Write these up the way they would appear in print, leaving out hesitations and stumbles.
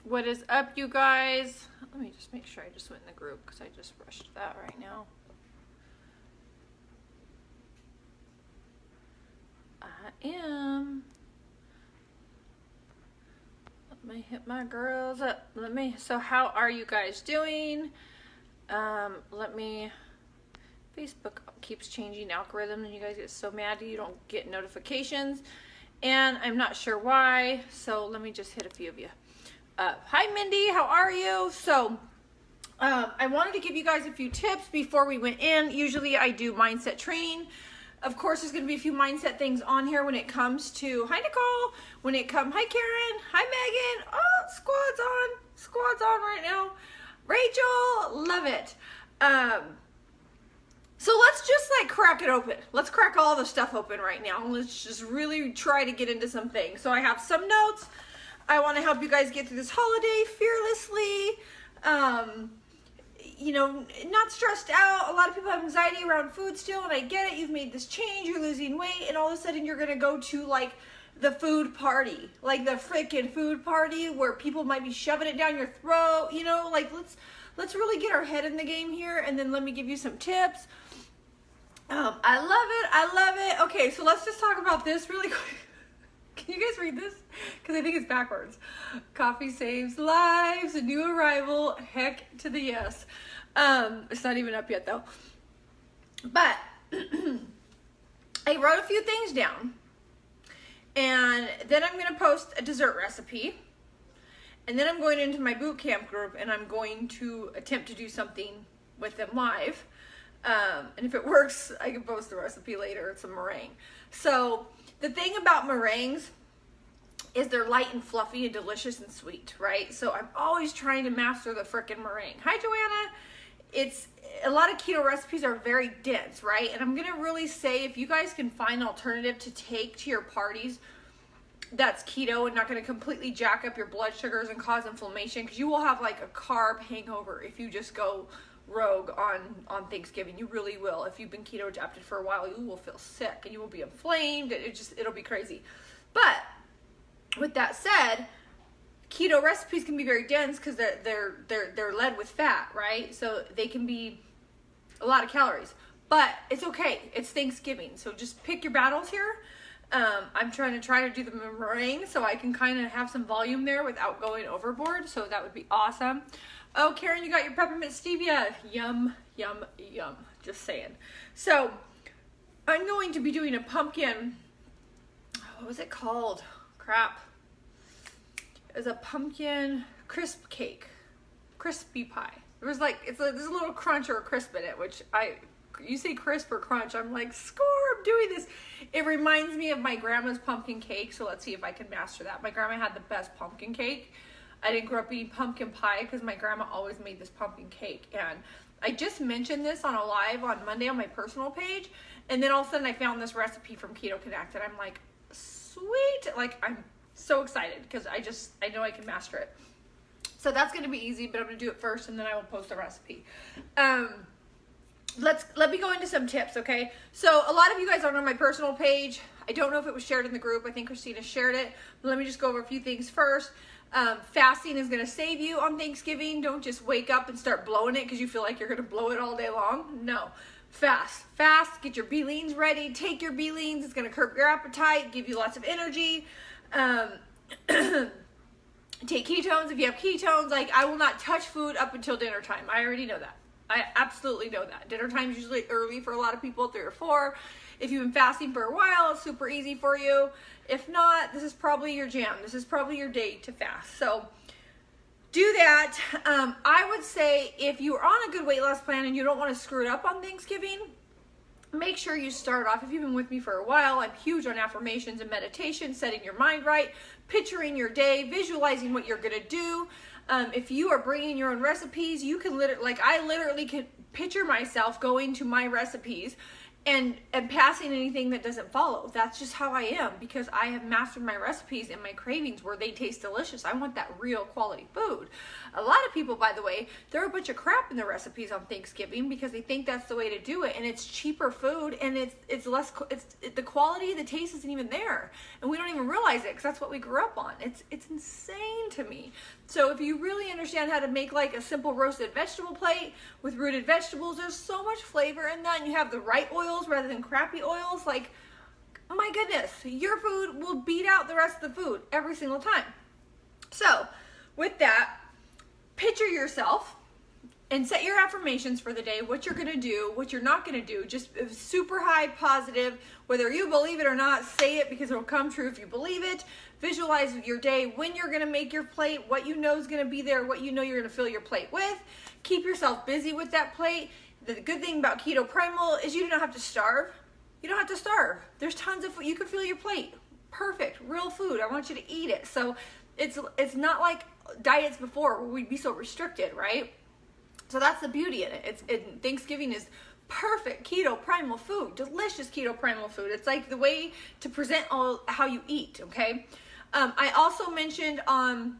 What is up, you guys? Let me just make sure I just went in the group because I just rushed that right now. I am. Let me hit my girls up. So how are you guys doing? Facebook keeps changing algorithms and you guys get so mad you don't get notifications. And I'm not sure why. So let me just hit a few of you. Hi Mindy, how are you? So I wanted to give you guys a few tips before we went in. Usually I do mindset training. Of course, there's going to be a few mindset things on here when it comes to, hi Nicole, hi Karen, hi Megan, oh, squad's on right now. Rachel, love it. So let's just like crack it open. Let's crack all the stuff open right now. Let's just really try to get into some things. So I have some notes. I want to help you guys get through this holiday fearlessly. You know, not stressed out. A lot of people have anxiety around food still, and I get it. You've made this change, you're losing weight, and all of a sudden you're going to go to like the food party, like the freaking food party where people might be shoving it down your throat, you know, like let's really get our head in the game here, and then let me give you some tips. I love it. Okay, so let's just talk about this really quick. Can you guys read this? Because I think it's backwards. Coffee saves lives, a new arrival, heck to the yes. It's not even up yet though. But I wrote a few things down. And then I'm going to post a dessert recipe. And then I'm going into my boot camp group and I'm going to attempt to do something with them live. And if it works, I can post the recipe later. It's a meringue. So the thing about meringues is they're light and fluffy and delicious and sweet, right? So I'm always trying to master the frickin' meringue. Hi, Joanna. It's a lot of keto recipes are very dense, right? And I'm gonna really say if you guys can find an alternative to take to your parties that's keto and not gonna completely jack up your blood sugars and cause inflammation, because you will have like a carb hangover if you just go rogue on Thanksgiving. You really will. If you've been keto adapted for a while, you will feel sick and you will be inflamed. It'll be crazy. But with that said, keto recipes can be very dense because they're led with fat, right? So they can be a lot of calories. But it's okay. It's Thanksgiving, so just pick your battles here. I'm trying to do the meringue so I can kind of have some volume there without going overboard. So that would be awesome. Oh, Karen, you got your peppermint stevia. Yum, yum, yum. Just saying. So I'm going to be doing a pumpkin, what was it called? Crap. It was a pumpkin crisp cake. Crispy pie. It was like, there's a little crunch or a crisp in it, which you say crisp or crunch, I'm like, score, I'm doing this. It reminds me of my grandma's pumpkin cake, so let's see if I can master that. My grandma had the best pumpkin cake. I didn't grow up eating pumpkin pie because my grandma always made this pumpkin cake. And I just mentioned this on a live on Monday on my personal page. And then all of a sudden I found this recipe from Keto Connect. And I'm like, sweet. Like, I'm so excited because I know I can master it. So that's going to be easy, but I'm going to do it first and then I will post the recipe. Let me go into some tips, okay? So a lot of you guys aren't on my personal page. I don't know if it was shared in the group. I think Christina shared it. But let me just go over a few things first. Fasting is going to save you on Thanksgiving. Don't just wake up and start blowing it because you feel like you're going to blow it all day long. No. Fast. Get your B-leans ready. Take your B-leans. It's going to curb your appetite, give you lots of energy. Take ketones if you have ketones. Like, I will not touch food up until dinner time. I already know that. I absolutely know that. Dinner time is usually early for a lot of people, 3 or 4. If you've been fasting for a while, it's super easy for you. If not, this is probably your jam. This is probably your day to fast. So do that. I would say if you're on a good weight loss plan and you don't want to screw it up on Thanksgiving, make sure you start off. If you've been with me for a while, I'm huge on affirmations and meditation, setting your mind right, picturing your day, visualizing what you're going to do. If you are bringing your own recipes, you can I literally can picture myself going to my recipes and passing anything that doesn't follow. That's just how I am, because I have mastered my recipes and my cravings where they taste delicious. I want that real quality food. A lot of people, by the way, throw a bunch of crap in their recipes on Thanksgiving because they think that's the way to do it, and it's cheaper food, and it's less, the quality, the taste isn't even there, and we don't even realize it because that's what we grew up on. It's insane to me. So if you really understand how to make like a simple roasted vegetable plate with rooted vegetables, there's so much flavor in that, and you have the right oils rather than crappy oils, like, my goodness, your food will beat out the rest of the food every single time. So with that, picture yourself and set your affirmations for the day, what you're gonna do, what you're not gonna do, just super high positive, whether you believe it or not, say it because it'll come true if you believe it. Visualize your day, when you're gonna make your plate, what you know is gonna be there, what you know you're gonna fill your plate with. Keep yourself busy with that plate. The good thing about Keto Primal is you don't have to starve. You don't have to starve. There's tons of food. You can fill your plate. Perfect, real food. I want you to eat it. So it's not like diets before where we'd be so restricted, right? So that's the beauty in it. Thanksgiving is perfect Keto Primal food, delicious Keto Primal food. It's like the way to present how you eat, okay? I also mentioned on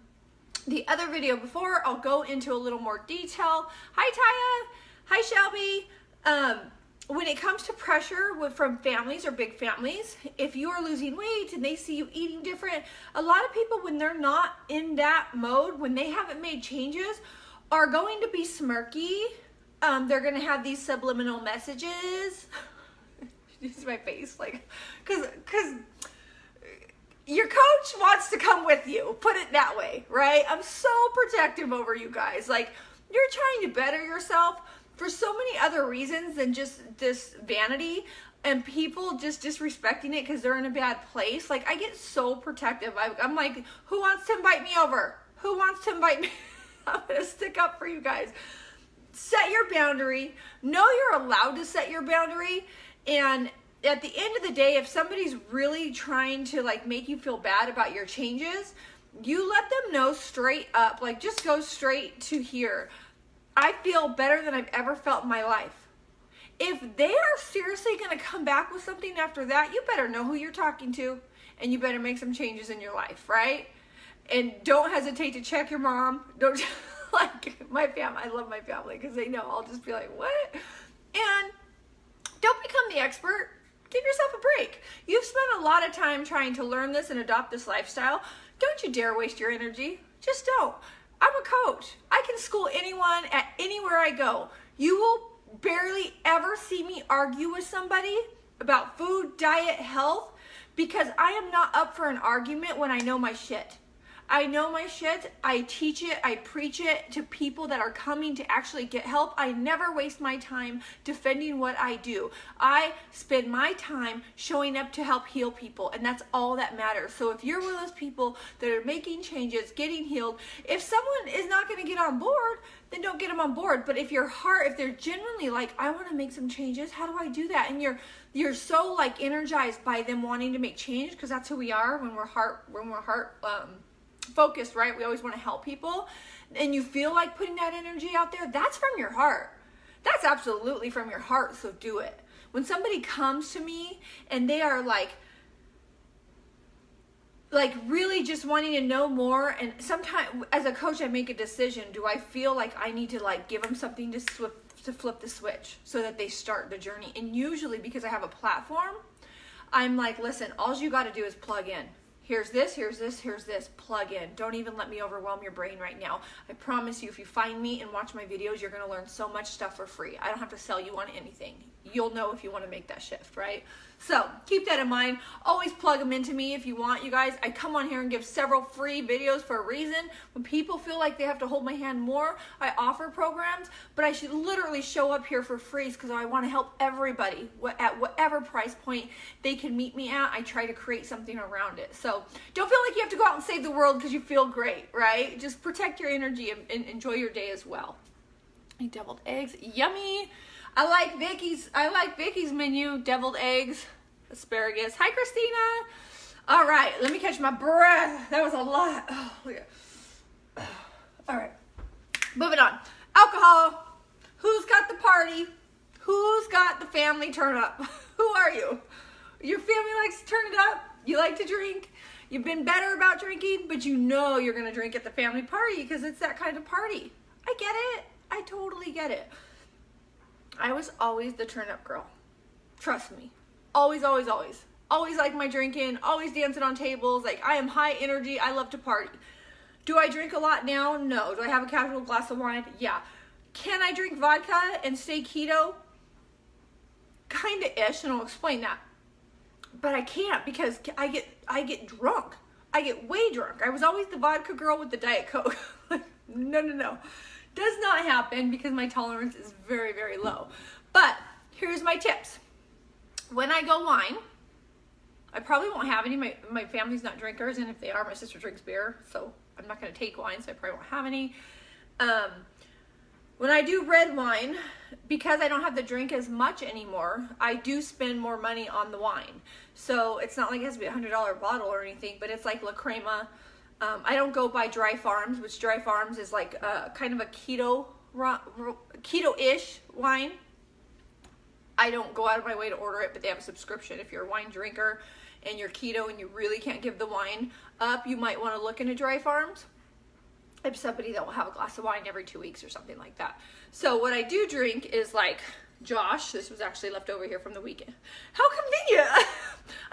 the other video before, I'll go into a little more detail. Hi, Taya. Hi, Shelby. When it comes to pressure from families or big families, if you are losing weight and they see you eating different, a lot of people, when they're not in that mode, when they haven't made changes, are going to be smirky. They're going to have these subliminal messages. You see my face? like, because your coach wants to come with you, put it that way, right? I'm so protective over you guys. Like, you're trying to better yourself for so many other reasons than just this vanity and people just disrespecting it because they're in a bad place. Like, I get so protective. I'm like, who wants to invite me over? Who wants to invite me? I'm going to stick up for you guys. Set your boundary. Know you're allowed to set your boundary. And at the end of the day, if somebody's really trying to like make you feel bad about your changes, you let them know straight up. Like, just go straight to here. I feel better than I've ever felt in my life. If they are seriously going to come back with something after that, you better know who you're talking to, and you better make some changes in your life, right? And don't hesitate to check your mom. Don't, like, my family, I love my family because they know I'll just be like, what? And don't become the expert. Give yourself a break. You've spent a lot of time trying to learn this and adopt this lifestyle. Don't you dare waste your energy. Just don't. I'm a coach. I can school anyone at anywhere I go. You will barely ever see me argue with somebody about food, diet, health, because I am not up for an argument when I know my shit. I know my shit. I teach it. I preach it to people that are coming to actually get help. I never waste my time defending what I do. I spend my time showing up to help heal people, and that's all that matters. So if you're one of those people that are making changes, getting healed, if someone is not going to get on board, then don't get them on board. But if they're genuinely like, I want to make some changes, how do I do that? And you're so like energized by them wanting to make change, because that's who we are when we're heart focused, right? We always want to help people, and you feel like putting that energy out there. That's from your heart. That's absolutely from your heart. So do it. When somebody comes to me and they are like really just wanting to know more, and sometimes as a coach I make a decision. Do I feel like I need to like give them something to flip the switch so that they start the journey? And usually, because I have a platform, I'm like, listen, all you got to do is plug in. Here's this, here's this, here's this. Plug in. Don't even let me overwhelm your brain right now. I promise you, if you find me and watch my videos, you're going to learn so much stuff for free. I don't have to sell you on anything. You'll know if you want to make that shift, right? So keep that in mind. Always plug them into me if you want, you guys. I come on here and give several free videos for a reason. When people feel like they have to hold my hand more, I offer programs, but I should literally show up here for free because I want to help everybody at whatever price point they can meet me at. I try to create something around it. So don't feel like you have to go out and save the world because you feel great, right? Just protect your energy and enjoy your day as well. Deviled eggs, yummy. I like Vicky's menu, deviled eggs, asparagus. Hi, Christina. All right, let me catch my breath. That was a lot. Oh, look at. All right, moving on. Alcohol. Who's got the party? Who's got the family turn up? Who are you? Your family likes to turn it up. You like to drink. You've been better about drinking, but you know you're going to drink at the family party because it's that kind of party. I get it. I totally get it. I was always the turn up girl. Trust me. Always, always, always. Always like my drinking, always dancing on tables. Like, I am high energy. I love to party. Do I drink a lot now? No. Do I have a casual glass of wine? Yeah. Can I drink vodka and stay keto? Kinda-ish, and I'll explain that. But I can't because I get drunk. I get way drunk. I was always the vodka girl with the Diet Coke. No. Does not happen because my tolerance is very, very low. But here's my tips. When I go wine, I probably won't have any. My family's not drinkers, and if they are, my sister drinks beer, so I'm not going to take wine, so I probably won't have any. When I do red wine, because I don't have to drink as much anymore, I do spend more money on the wine. So it's not like it has to be a $100 bottle or anything, but it's like La Crema. I don't go by Dry Farms, which Dry Farms is like kind of a keto-ish wine. I don't go out of my way to order it, but they have a subscription. If you're a wine drinker and you're keto and you really can't give the wine up, you might want to look into Dry Farms. I'm somebody that will have a glass of wine every 2 weeks or something like that. So what I do drink is like Josh. This was actually left over here from the weekend. How convenient.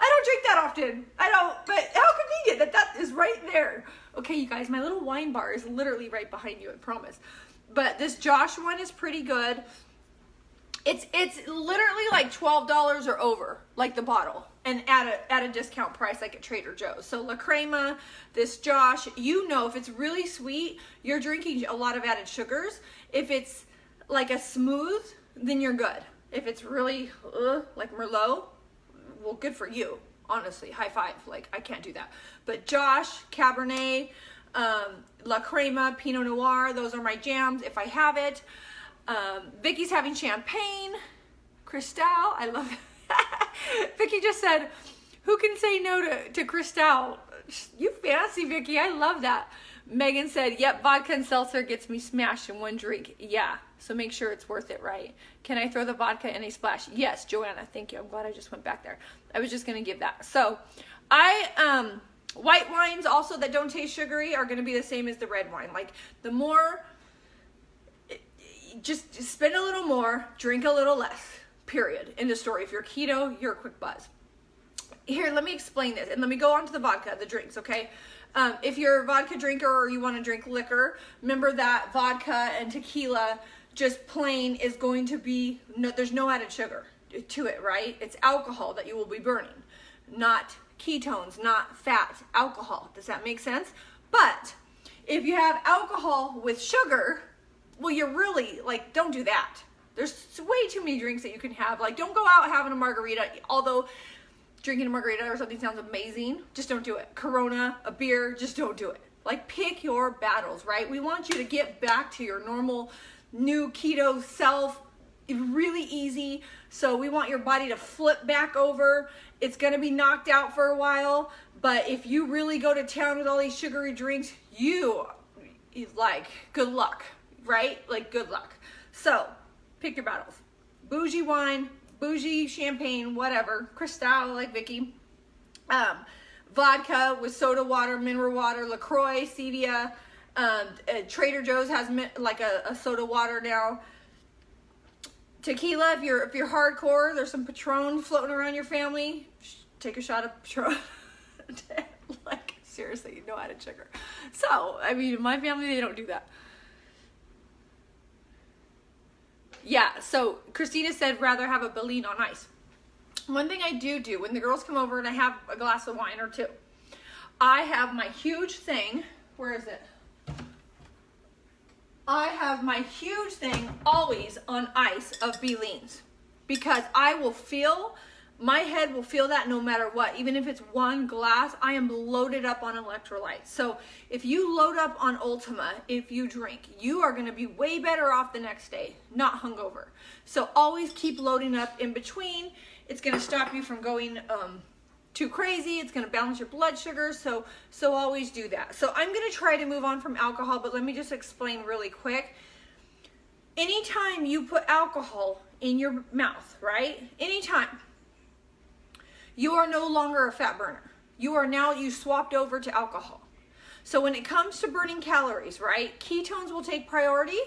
I don't drink that often. I don't, but how convenient that is right there. Okay, you guys, my little wine bar is literally right behind you, I promise. But this Josh one is pretty good. It's literally like $12 or over, like the bottle, and at a discount price like at Trader Joe's. So La Crema, this Josh, you know, if it's really sweet, you're drinking a lot of added sugars. If it's like a smooth, then you're good. If it's really like Merlot, well, good for you. Honestly, high five. Like, I can't do that. But Josh, Cabernet, La Crema, Pinot Noir, those are my jams if I have it. Vicky's having champagne. Cristal, I love it. Vicky just said, who can say no to Cristal? You fancy, Vicky. I love that. Megan said, yep, vodka and seltzer gets me smashed in one drink. Yeah, so make sure it's worth it, right? Can I throw the vodka in a splash? Yes, Joanna, thank you. I'm glad I just went back there. I was just going to give that. So white wines also that don't taste sugary are going to be the same as the red wine. Like, the more, just spend a little more, drink a little less, period. End of story. If you're keto, you're a quick buzz. Here, let me explain this, and let me go on to the vodka, the drinks, okay? If you're a vodka drinker or you want to drink liquor, remember that vodka and tequila, just plain, is going to be, there's no added sugar to it, right? It's alcohol that you will be burning, not ketones, not fat, alcohol. Does that make sense? But if you have alcohol with sugar, well, you're really, like, don't do that. There's way too many drinks that you can have. Like, don't go out having a margarita, although drinking a margarita or something sounds amazing. Just don't do it. Corona, a beer, just don't do it. Like, pick your battles, right? We want you to get back to your normal, new keto self. It's really easy. So we want your body to flip back over. It's going to be knocked out for a while. But if you really go to town with all these sugary drinks, like, good luck, right? Like, good luck. So pick your battles. Bougie wine, bougie champagne, whatever. Cristal, like Vicky. Vodka with soda water, mineral water, LaCroix, Stevia. Trader Joe's has like a soda water now. Tequila, if you're hardcore, there's some Patron floating around your family. Take a shot of Patron. Like, seriously, no added sugar. So, I mean, in my family, they don't do that. Yeah, so Christina said rather have a Bellini on ice. One thing I do when the girls come over and I have a glass of wine or two, I have my huge thing. Where is it? I have my huge thing always on ice of Bellinis, because I will feel, my head will feel that no matter what. Even if it's one glass, I am loaded up on electrolytes. So if you load up on Ultima, if you drink, you are going to be way better off the next day, not hungover. So always keep loading up in between. It's going to stop you from going too crazy. It's going to balance your blood sugar. So always do that. So I'm going to try to move on from alcohol, but let me just explain really quick. Anytime you put alcohol in your mouth, right? Anytime, you are no longer a fat burner. You swapped over to alcohol. So when it comes to burning calories, right, ketones will take priority,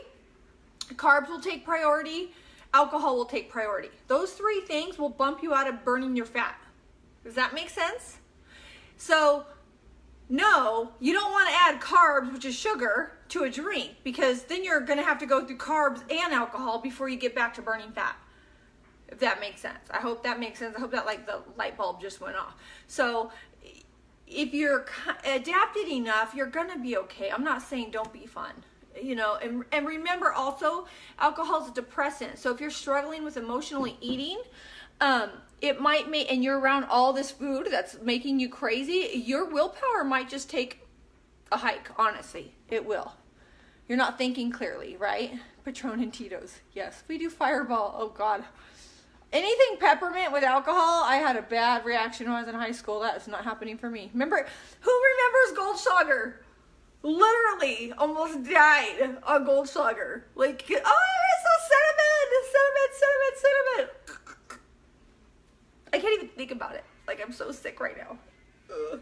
carbs will take priority, alcohol will take priority. Those three things will bump you out of burning your fat. Does that make sense? So no, you don't want to add carbs, which is sugar, to a drink, because then you're going to have to go through carbs and alcohol before you get back to burning fat. If that makes sense. I hope that makes sense. I hope that like the light bulb just went off. So if you're adapted enough, you're going to be okay. I'm not saying don't be fun. And remember also, alcohol is a depressant. So if you're struggling with emotionally eating, it might make, and you're around all this food that's making you crazy, your willpower might just take a hike, honestly. It will. You're not thinking clearly, right? Patron and Tito's. Yes, we do Fireball. Oh, God. Anything peppermint with alcohol, I had a bad reaction when I was in high school. That is not happening for me. Who remembers Goldschlager? Literally almost died on Goldschlager. Like, oh, it's so cinnamon. I can't even think about it. Like, I'm so sick right now. Ugh.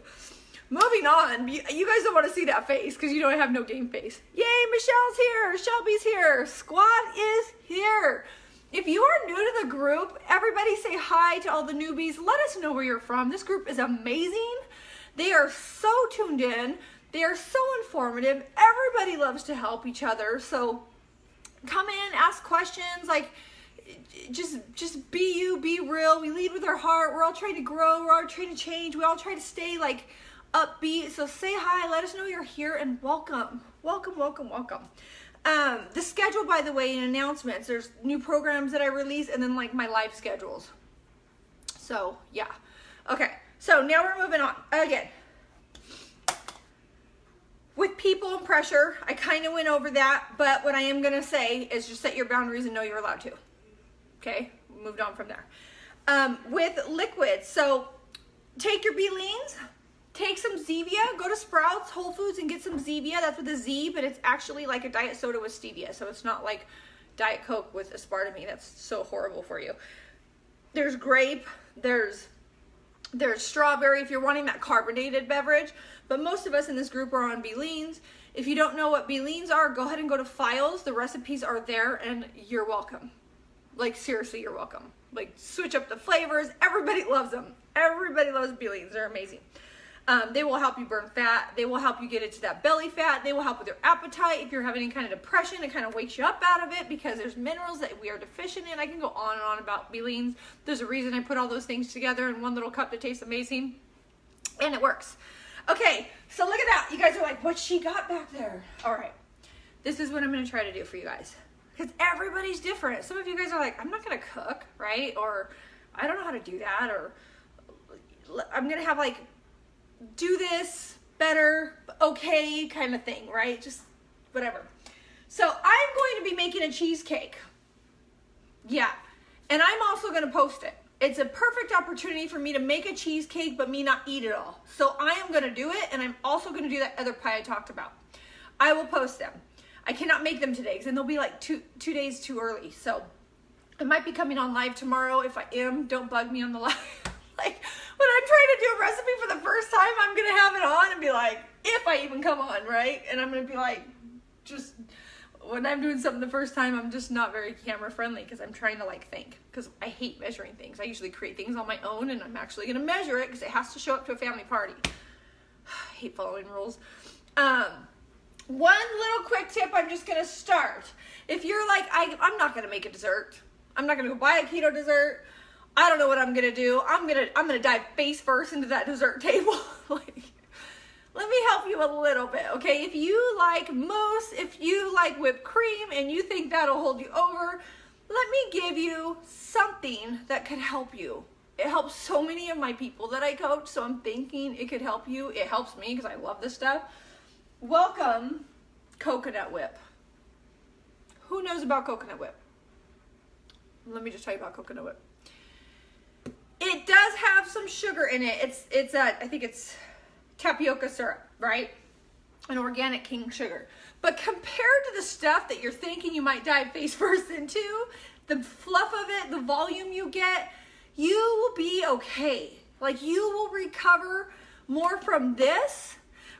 Moving on. You guys don't want to see that face because you don't have no game face. Yay, Michelle's here. Shelby's here. Squad is here. If you are new to the group, everybody say hi to all the newbies. Let us know where you're from. This group is amazing. They are so tuned in. They are so informative. Everybody loves to help each other. So come in, ask questions. Like, just be you, be real. We lead with our heart. We're all trying to grow. We're all trying to change. We all try to stay like upbeat. So say hi. Let us know you're here and welcome. Welcome. The schedule, by the way, and announcements. There's new programs that I release and then like my live schedules. So yeah. Okay. So now we're moving on again. With people and pressure, I kind of went over that, but what I am going to say is just set your boundaries and know you're allowed to. Okay, moved on from there. With liquids, so take your B-leans, take some Zevia, go to Sprouts, Whole Foods, and get some Zevia. That's with a Z, but it's actually like a diet soda with stevia, so it's not like Diet Coke with aspartame. That's so horrible for you. There's grape, there's strawberry if you're wanting that carbonated beverage, but most of us in this group are on B-leans. If you don't know what B-leans are, go ahead and go to files. The recipes are there and you're welcome. Like, seriously, you're welcome. Like, switch up the flavors. Everybody loves them. Everybody loves B-leans. They're amazing. They will help you burn fat. They will help you get into that belly fat. They will help with your appetite. If you're having any kind of depression, it kind of wakes you up out of it because there's minerals that we are deficient in. I can go on and on about B-leans. There's a reason I put all those things together in one little cup that tastes amazing. And it works. Okay, so look at that. You guys are like, what's she got back there? All right. This is what I'm going to try to do for you guys. Because everybody's different. Some of you guys are like, I'm not going to cook, right? Or I don't know how to do that. Or I'm going to have like, do this better, okay, kind of thing, right? Just whatever. So I'm going to be making a cheesecake. Yeah. And I'm also going to post it. It's a perfect opportunity for me to make a cheesecake, but me not eat it all. So I am going to do it. And I'm also going to do that other pie I talked about. I will post them. I cannot make them today because then they'll be like two days too early. So I might be coming on live tomorrow. If I am, don't bug me on the live. Like when I'm trying to do a recipe for the first time, I'm going to have it on and be like, if I even come on, right? And I'm going to be like, just when I'm doing something the first time, I'm just not very camera friendly because I'm trying to like think because I hate measuring things. I usually create things on my own and I'm actually going to measure it because it has to show up to a family party. I hate following rules. One little quick tip I'm just going to start. If you're like, I'm not going to make a dessert. I'm not going to go buy a keto dessert. I don't know what I'm going to do. I'm going to dive face first into that dessert table. Like, let me help you a little bit, okay? If you like mousse, if you like whipped cream and you think that'll hold you over, let me give you something that could help you. It helps so many of my people that I coach, so I'm thinking it could help you. It helps me because I love this stuff. Welcome, coconut whip. Who knows about coconut whip? Let me just tell you about coconut whip. It does have some sugar in it. I think it's tapioca syrup, right? An organic cane sugar. But compared to the stuff that you're thinking you might dive face first into, the fluff of it, the volume you get, you will be okay. Like, you will recover more from this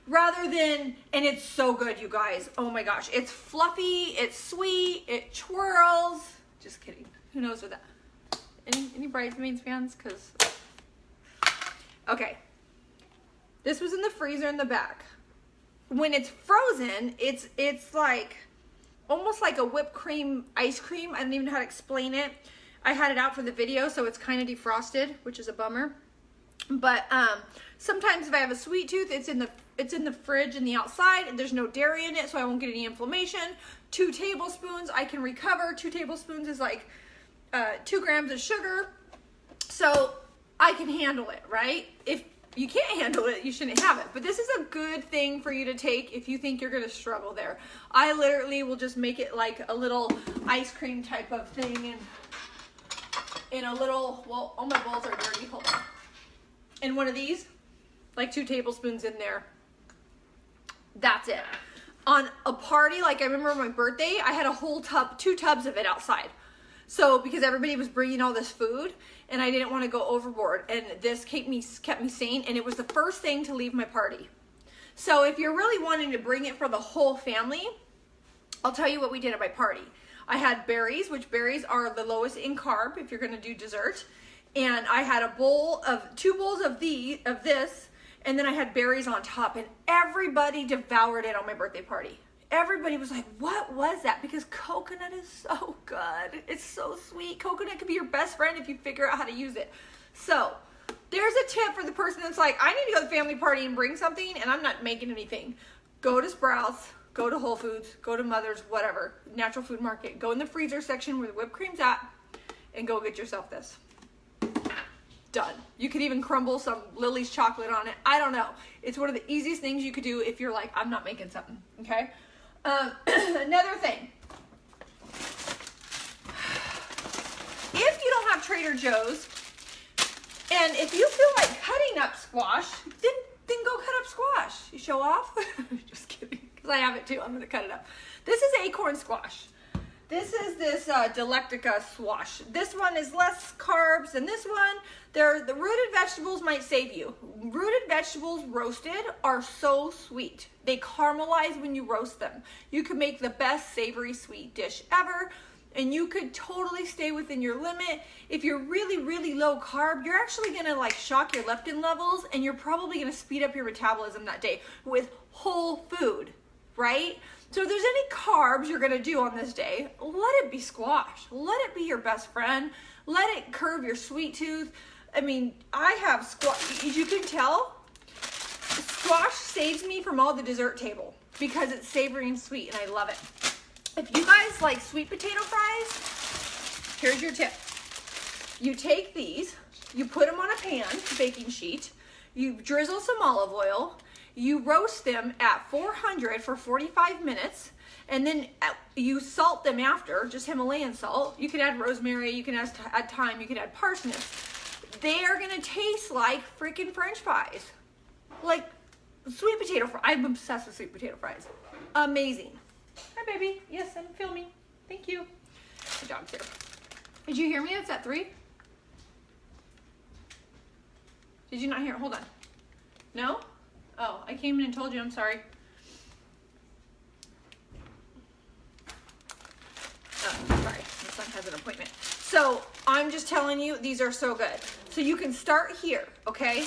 rather than, and it's so good, you guys. Oh my gosh. It's fluffy. It's sweet. It twirls. Just kidding. Who knows what that. Any Bridesmaids fans? Because, okay. This was in the freezer in the back. When it's frozen, it's like, almost like a whipped cream ice cream. I don't even know how to explain it. I had it out for the video, so it's kind of defrosted, which is a bummer. But sometimes if I have a sweet tooth, it's in the fridge in the outside, and there's no dairy in it, so I won't get any inflammation. 2 tablespoons, I can recover. 2 tablespoons is like 2 grams of sugar. So I can handle it, right? If you can't handle it, you shouldn't have it. But this is a good thing for you to take if you think you're gonna struggle there. I literally will just make it like a little ice cream type of thing, and in a little, well, all my bowls are dirty, hold on. In one of these, like 2 tablespoons in there. That's it. On a party, like I remember my birthday, I had a whole tub, 2 tubs of it outside. So, because everybody was bringing all this food, and I didn't want to go overboard, and this kept me sane, and it was the first thing to leave my party. So if you're really wanting to bring it for the whole family, I'll tell you what we did at my party. I had berries, which berries are the lowest in carb if you're going to do dessert. And I had a bowl of 2 bowls of this, and then I had berries on top, and everybody devoured it on my birthday party. Everybody was like, what was that? Because coconut is so good. It's so sweet. Coconut can be your best friend if you figure out how to use it. So there's a tip for the person that's like, I need to go to the family party and bring something, and I'm not making anything. Go to Sprouts, go to Whole Foods, go to Mother's, whatever, natural food market. Go in the freezer section where the whipped cream's at, and go get yourself this. Done. You could even crumble some Lily's chocolate on it. I don't know. It's one of the easiest things you could do if you're like, I'm not making something, okay? Another thing. If you don't have Trader Joe's, and if you feel like cutting up squash, then go cut up squash. You show off? Just kidding, because I have it too. I'm going to cut it up. This is acorn squash. This is this Delectica squash. This one is less carbs than this one. The rooted vegetables might save you. Rooted vegetables roasted are so sweet. They caramelize when you roast them. You can make the best savory sweet dish ever, and you could totally stay within your limit. If you're really, really low carb, you're actually gonna like shock your leptin levels, and you're probably gonna speed up your metabolism that day with whole food, right? So if there's any carbs you're gonna do on this day, let it be squash. Let it be your best friend. Let it curb your sweet tooth. I mean, I have squash, as you can tell, squash saves me from all the dessert table because it's savory and sweet, and I love it. If you guys like sweet potato fries, here's your tip. You take these, you put them on a pan, baking sheet, you drizzle some olive oil, you roast them at 400 for 45 minutes, and then you salt them after, just Himalayan salt. You can add rosemary, you can add thyme, you can add parsnips. They are gonna taste like freaking French fries. Like sweet potato fries. I'm obsessed with sweet potato fries. Amazing. Hi, baby. Yes, I'm filming. Thank you. The dog's here. Did you hear me? It's at 3. Did you not hear? Hold on. No? Oh, I came in and told you. I'm sorry. Oh, sorry. My son has an appointment. So I'm just telling you, these are so good. So you can start here, okay?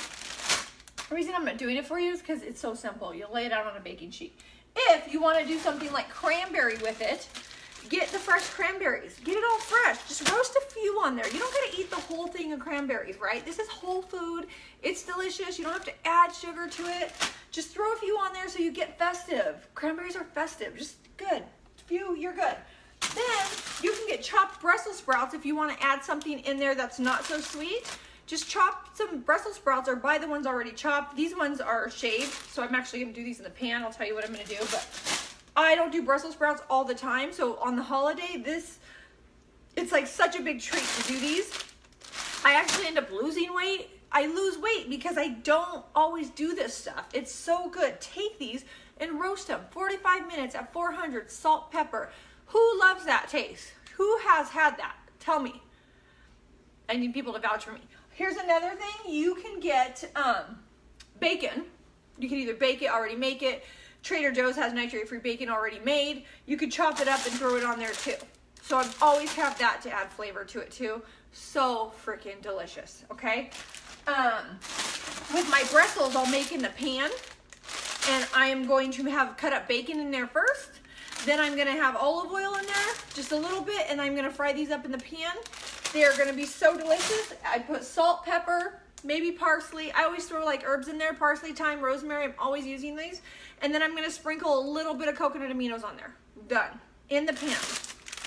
The reason I'm not doing it for you is because it's so simple. You'll lay it out on a baking sheet. If you want to do something like cranberry with it, get the fresh cranberries. Get it all fresh. Just roast a few on there. You don't got to eat the whole thing of cranberries, right? This is whole food. It's delicious. You don't have to add sugar to it. Just throw a few on there so you get festive. Cranberries are festive. Just good. A few, you're good. Then you can get chopped Brussels sprouts if you want to add something in there that's not so sweet. Just chop some Brussels sprouts or buy the ones already chopped. These ones are shaved, so I'm actually going to do these in the pan. I'll tell you what I'm going to do, but I don't do Brussels sprouts all the time. So on the holiday, it's like such a big treat to do these. I actually end up losing weight. I lose weight because I don't always do this stuff. It's so good. Take these and roast them 45 minutes at 400, salt, pepper. Who loves that taste? Who has had that? Tell me. I need people to vouch for me. here's another thing. You can get bacon. You can either bake it, already make it. Trader Joe's has nitrate-free bacon already made. You could chop it up and throw it on there too. So I've always have that to add flavor to it too. So freaking delicious, okay? With my Brussels, I'll make in the pan. And I am going to have cut up bacon in there first. Then I'm gonna have olive oil in there, just a little bit, and I'm gonna fry these up in the pan. They are gonna be so delicious. I put salt, pepper, maybe parsley. I always throw like herbs in there, parsley, thyme, rosemary. I'm always using these. And then I'm gonna sprinkle a little bit of coconut aminos on there. Done. In the pan.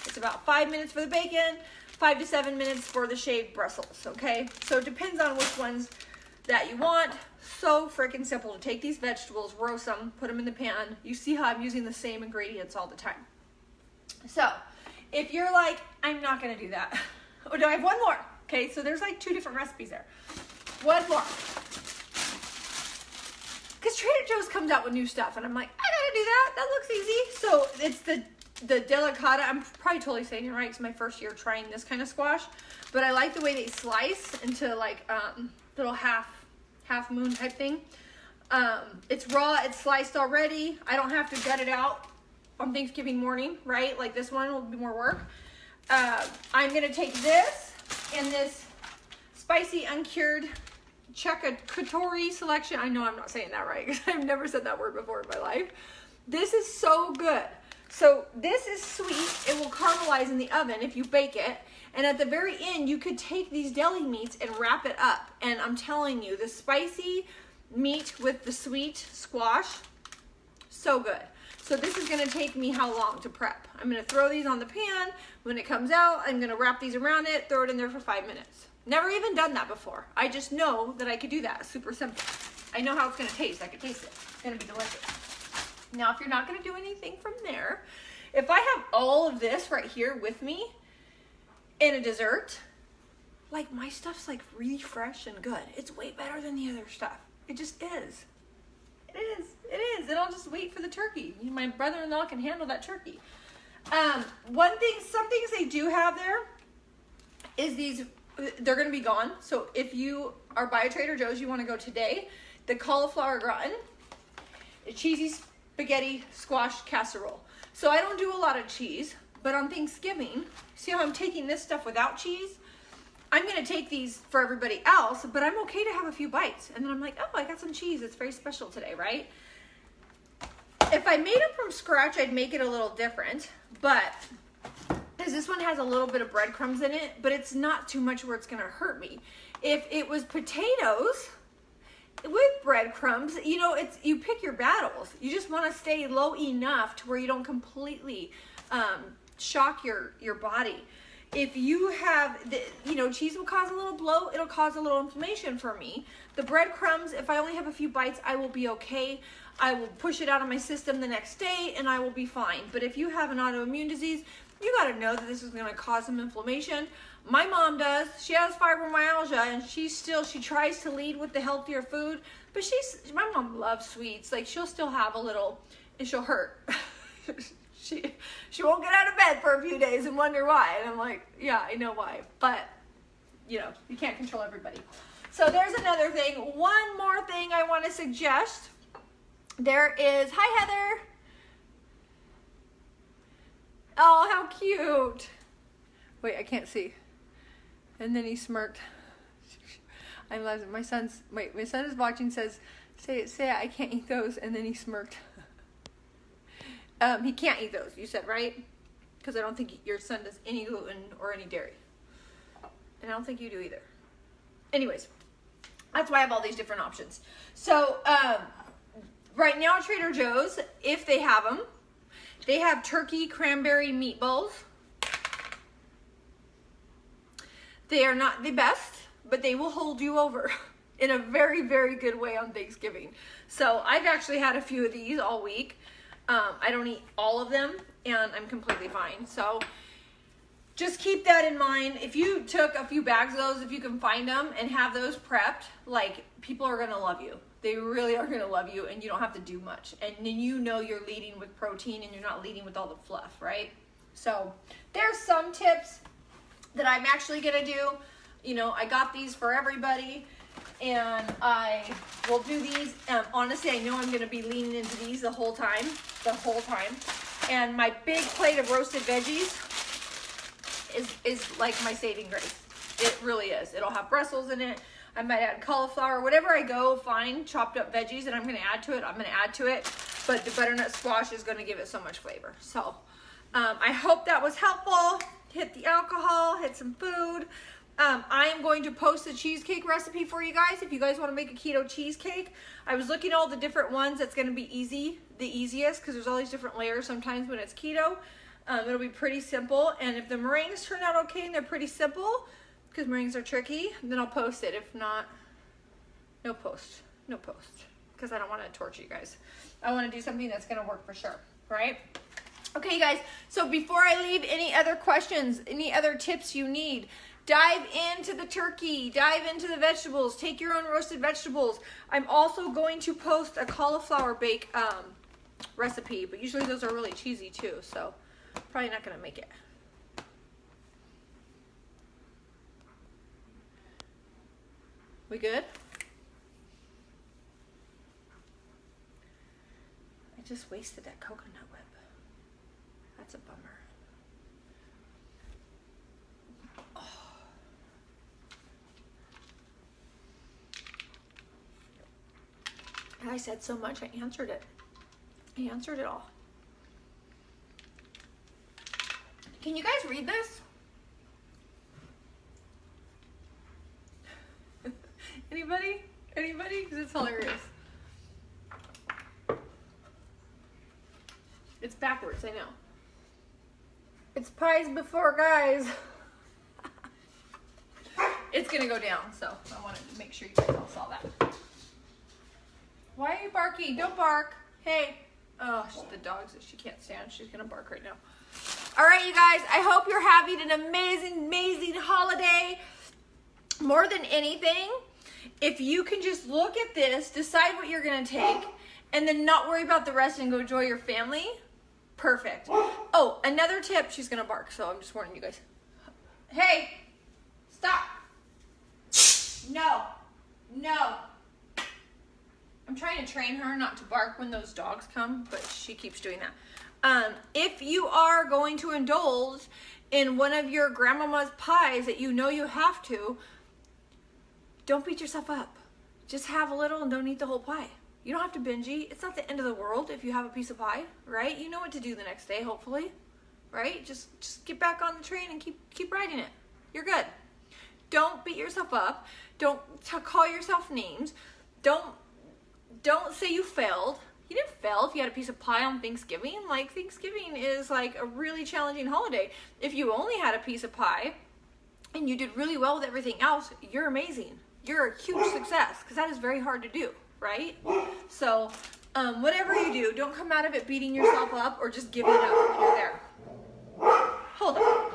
It's about 5 minutes for the bacon, 5 to 7 minutes for the shaved Brussels, okay? So it depends on which ones that you want. So freaking simple to take these vegetables, roast them, put them in the pan. You see how I'm using the same ingredients all the time. So if you're like, I'm not gonna do that. Oh no, I have one more. Okay, so there's like 2 different recipes there. One more. Because Trader Joe's comes out with new stuff and I'm like, I gotta do that. That looks easy. So it's the delicata. I'm probably totally saying it right. It's my first year trying this kind of squash. But I like the way they slice into like little half moon type thing. It's raw, it's sliced already. I don't have to gut it out on Thanksgiving morning, right? Like this one will be more work. I'm gonna take this and this spicy uncured Checkatori selection. I know I'm not saying that right because I've never said that word before in my life. This is so good. So this is sweet. It will caramelize in the oven if you bake it. And at the very end, you could take these deli meats and wrap it up. And I'm telling you, the spicy meat with the sweet squash, so good. So this is gonna take me how long to prep? I'm gonna throw these on the pan. When it comes out, I'm gonna wrap these around it, throw it in there for 5 minutes. Never even done that before. I just know that I could do that. Super simple. I know how it's gonna taste. I can taste it. It's gonna be delicious. Now, if you're not gonna do anything from there, if I have all of this right here with me in a dessert, like my stuff's like really fresh and good. It's way better than the other stuff. It just is. It is. It is. And I'll just wait for the turkey. My brother-in-law can handle that turkey. Some things they do have there is these, they're gonna be gone. So if you are by a Trader Joe's, you wanna go today, the cauliflower gratin, the cheesy spaghetti squash casserole. So I don't do a lot of cheese, but on Thanksgiving, see how I'm taking this stuff without cheese? I'm gonna take these for everybody else, but I'm okay to have a few bites. And then I'm like, oh, I got some cheese. It's very special today, right? If I made it from scratch, I'd make it a little different, but because this one has a little bit of breadcrumbs in it, but it's not too much where it's gonna hurt me. If it was potatoes with breadcrumbs, you know, you pick your battles. You just wanna stay low enough to where you don't completely shock your body. If you have, cheese will cause a little bloat, it'll cause a little inflammation for me. The breadcrumbs, if I only have a few bites, I will be okay. I will push it out of my system the next day and I will be fine. But if you have an autoimmune disease, you gotta know that this is gonna cause some inflammation. My mom does, she has fibromyalgia and she tries to lead with the healthier food, but my mom loves sweets. Like she'll still have a little, and she'll hurt. She won't get out of bed for a few days and wonder why. And I'm like, yeah, I know why. But, you can't control everybody. So there's another thing. One more thing I want to suggest. There is, hi Heather. Oh, how cute. Wait, I can't see. And then he smirked. I love it. My son is watching, says, say it, I can't eat those. And then he smirked. He can't eat those, you said, right? Because I don't think your son does any gluten or any dairy. And I don't think you do either. Anyways, that's why I have all these different options. So, right now at Trader Joe's, if they have them, they have turkey cranberry meatballs. They are not the best, but they will hold you over in a very, very good way on Thanksgiving. So I've actually had a few of these all week. I don't eat all of them and I'm completely fine. So just keep that in mind. If you took a few bags of those, if you can find them and have those prepped, like people are going to love you. They really are going to love you and you don't have to do much. And then you're leading with protein and you're not leading with all the fluff, right? So there's some tips that I'm actually going to do. you know, I got these for everybody, and I will do these. Honestly, I know I'm going to be leaning into these the whole time. And my big plate of roasted veggies is like my saving grace. It really is. It'll have Brussels in it. I might add cauliflower. Whatever I go find, chopped up veggies that I'm going to add to it, I'm going to add to it. But the butternut squash is going to give it so much flavor. So I hope that was helpful. Hit the alcohol, hit some food. I am going to post the cheesecake recipe for you guys if you guys want to make a keto cheesecake. I was looking at all the different ones that's going to be the easiest, because there's all these different layers sometimes when it's keto. It'll be pretty simple, and if the meringues turn out okay and they're pretty simple, because meringues are tricky, then I'll post it. If not, no post, because I don't want to torture you guys. I want to do something that's going to work for sure, right? Okay, you guys, so before I leave, any other questions, any other tips you need? Dive into the turkey, dive into the vegetables, take your own roasted vegetables. I'm also going to post a cauliflower bake recipe, but usually those are really cheesy too, so probably not going to make it. We good? I just wasted that coconut whip. That's a bummer. I said so much, I answered it. I answered it all. Can you guys read this? Anybody? Anybody? Because it's hilarious. It's backwards, I know. It's pies before guys. It's gonna go down, so I wanted to make sure you guys all saw that. Why are you barking? Don't bark. Hey. Oh, the dogs that she can't stand. She's gonna bark right now. All right, you guys. I hope you're having an amazing, amazing holiday. More than anything, if you can just look at this, decide what you're gonna take, and then not worry about the rest and go enjoy your family, perfect. Oh, another tip. She's gonna bark, so I'm just warning you guys. Hey, stop. No, no. I'm trying to train her not to bark when those dogs come, but she keeps doing that. If you are going to indulge in one of your grandmama's pies that you know you have to, don't beat yourself up. Just have a little and don't eat the whole pie. You don't have to binge eat. It's not the end of the world if you have a piece of pie, right? You know what to do the next day, hopefully, right? Just get back on the train and keep riding it. You're good. Don't beat yourself up. Don't call yourself names. Don't say you failed. You didn't fail if you had a piece of pie on Thanksgiving. Like, Thanksgiving is like a really challenging holiday. If you only had a piece of pie and you did really well with everything else, you're amazing. You're a huge success, because that is very hard to do, right? So whatever you do, don't come out of it beating yourself up or just giving up when you're there. Hold on.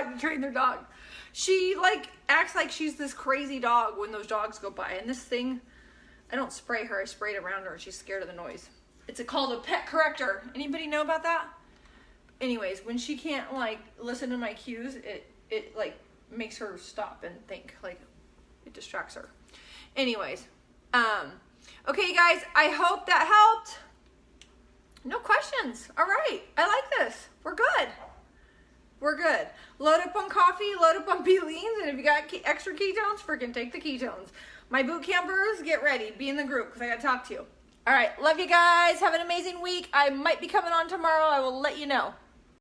To train their dog. She acts like she's this crazy dog when those dogs go by, and this thing, I don't spray her, I spray it around her. She's scared of the noise. It's called a pet corrector. Anybody know about that? Anyways, when she can't listen to my cues, it makes her stop and think. It distracts her. Anyways, okay, you guys, I hope that helped. No questions. All right, I like this. We're good. We're good. Load up on coffee, load up on B-leans, and if you got extra ketones, freaking take the ketones. My boot campers, get ready. Be in the group, because I got to talk to you. All right, love you guys. Have an amazing week. I might be coming on tomorrow. I will let you know.